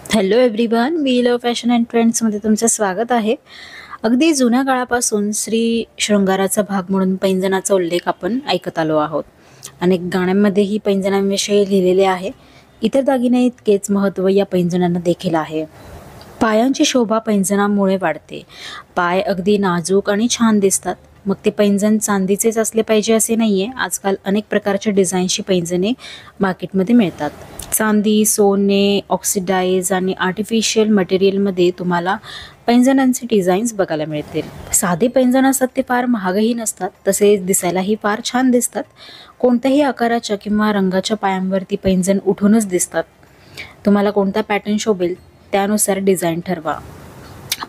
Hello everyone, we love fashion and ट्रेंड्समध्ये तुमचं स्वागत आहे. अगदी जुन्या काळापासून स्त्री शृंगाराचा भाग म्हणून पैंजणाचा उल्लेख आपण ऐकत आलो आहोत. अनेक गाण्यांमध्येही पैंजणांविषयी लिहिलेले आहे. इतर दागिने इतकेच महत्त्व या पैंजणांना देखील आहे. पायांची शोभा पैंजणामुळे वाढते. पाय अगदी नाजूक आणि छान दिसतात. मग ते पैंजण चांदीचेच असले पाहिजे असे नाहीये. आजकाल अनेक प्रकारच्या डिझाईनची पैंजणे मार्केटमध्ये मिळतात. चांदी, सोने, ऑक्सिडाइज आणि आर्टिफिशियल मटेरियलमध्ये तुम्हाला पैंजणांचे डिझाईन्स बघायला मिळतील. साधे पैंजण असतात ते फार महागही नसतात, तसेच दिसायलाही फार छान दिसतात. कोणत्याही आकाराच्या किंवा रंगाच्या पायांवरती पैंजण उठूनच दिसतात. तुम्हाला कोणता पॅटर्न शोभेल त्यानुसार डिझाईन ठरवा.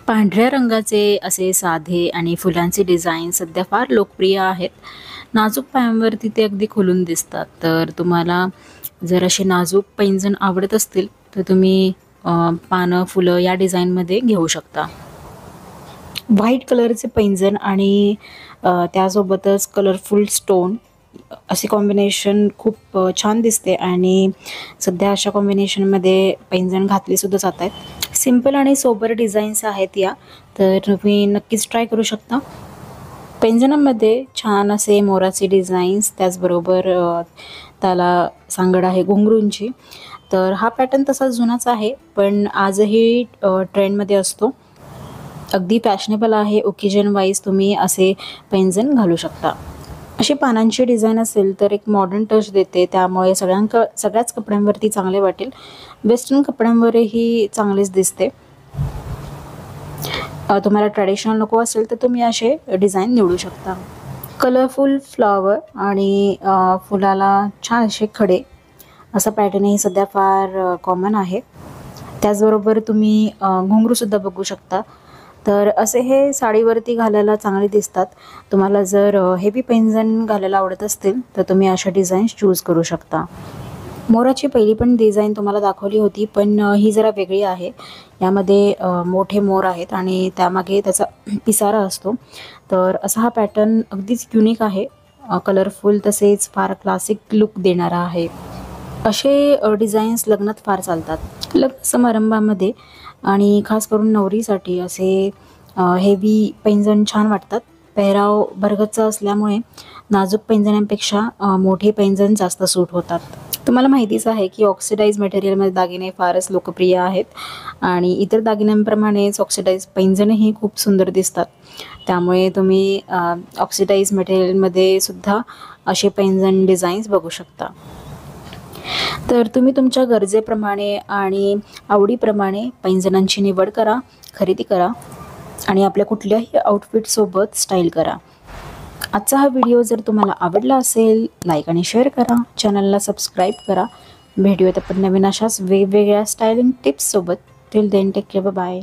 पांढऱ्या रंगाचे असे साधे आणि फुलांचे डिझाईन सध्या फार लोकप्रिय आहेत. नाजूक पायांवरती ते अगदी खुलून दिसतात. तर तुम्हाला जर असे नाजूक पैंजण आवडत असतील तर तुम्ही पानं, फुलं या डिझाईनमध्ये घेऊ शकता. व्हाईट कलरचे पैंजण आणि त्यासोबतच कलरफुल स्टोन असे कॉम्बिनेशन खूप छान दिसते आणि सध्या अशा कॉम्बिनेशनमध्ये पैंजण घातलीसुद्धा जात आहेत. सिम्पल आणि सोबर डिझाईन्स आहेत या, तर तुम्ही नक्कीच ट्राय करू शकता. पैंजणामध्ये छान असे मोराचे डिझाईन्स, त्याचबरोबर त्याला सांगड आहे घुंगरूंची. तर हा पॅटर्न तसा जुनाच आहे, पण आजही ट्रेंडमध्ये असतो. अगदी फॅशनेबल आहे. ओकेजन वाईज तुम्ही असे पैंजण घालू शकता. अशी पानांची डिझाईन असेल तर एक मॉडर्न टच देते, त्यामुळे सगळ्याच कपड्यांवरती चांगले वाटेल. वेस्टर्न कपड्यांवरही चांगलेच दिसते. तुम्हाला ट्रॅडिशनल नको असेल तर तुम्ही असे डिझाईन निवडू शकता. कलरफुल फ्लॉवर आणि फुलाला छान असे खडे असा पॅटर्नही सध्या फार कॉमन आहे. त्याचबरोबर तुम्ही घुंगरूसुद्धा बघू शकता. तर असे हे साडीवरती घालायला चांगले दिसतात. तुम्हाला जर हेवी पैंजण घालायला आवडत असतील तर तुम्ही अशा डिझाईन्स चूज करू शकता. मोराची पहिली पण डिझाईन तुम्हाला दाखवली होती, पण ही जरा वेगळी आहे. यामध्ये मोठे मोर आहेत आणि त्यामागे त्याचा पिसारा असतो. तर असा हा पॅटर्न अगदीच युनिक आहे. कलरफुल तसेच फार क्लासिक लुक देणारा आहे. असे डिझाईन्स लग्नात फार चालतात. लग्न समारंभामध्ये आणि खास करून नवरीसाठी असे हेवी पैंजण छान वाटतात. पेहराव भरगच्च असल्यामुळे नाजूक पैंजणांपेक्षा मोठे पैंजण जास्त सूट होतात. तुम्हाला माहितीच आहे की ऑक्सिडाइज मटेरियलमध्ये दागिने फारच लोकप्रिय आहेत आणि इतर दागिन्यांप्रमाणेच ऑक्सिडाइज पैंजणही खूप सुंदर दिसतात. त्यामुळे तुम्ही ऑक्सिडाइज मटेरियलमध्ये सुद्धा असे पैंजण डिझाईन्स बघू शकता. तर तुम्ही तुमच्या गरजेप्रमाणे आणि आवडीप्रमाणे पैंजणांची निवड करा, खरेदी करा आणि आपल्या कुठल्याही आउटफिटसोबत स्टाईल करा. आजचा हा व्हिडिओ जर तुम्हाला आवडला असेल, लाईक आणि शेअर करा. चॅनलला सबस्क्राईब करा. भेटूयात आपण नवीन अशाच वेगवेगळ्या स्टायलिंग टिप्ससोबत. Till then take care, bye.